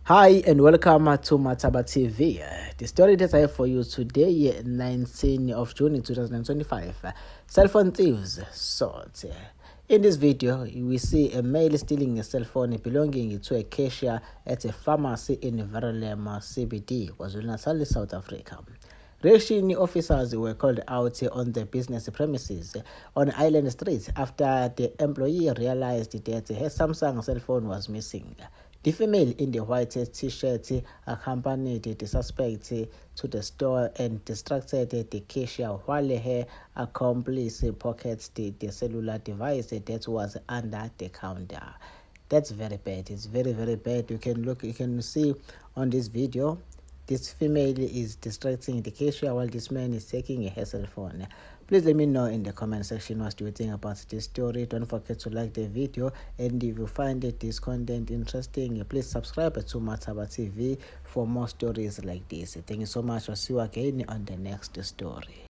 Hi and welcome to Mataba TV. The story that I have for you today, 19th of June 2025. Cell phone thieves sought. In this video, we see a male stealing a cell phone belonging to a cashier at a pharmacy in Verulam CBD, KwaZulu-Natal, South Africa. Reaction officers were called out on the business premises on Island Street after the employee realized that her Samsung cell phone was missing. The female in the white t-shirt accompanied the suspect to the store and distracted the cashier while her accomplice pockets the cellular device that was under the counter. That's very bad. It's very, very bad. You can see on this video, this female is distracting the cashier while this man is taking her cell phone. Please let me know in the comment section what you think about this story. Don't forget to like the video, and if you find this content interesting, please subscribe to Mataba TV for more stories like this. Thank you so much. I'll see you again on the next story.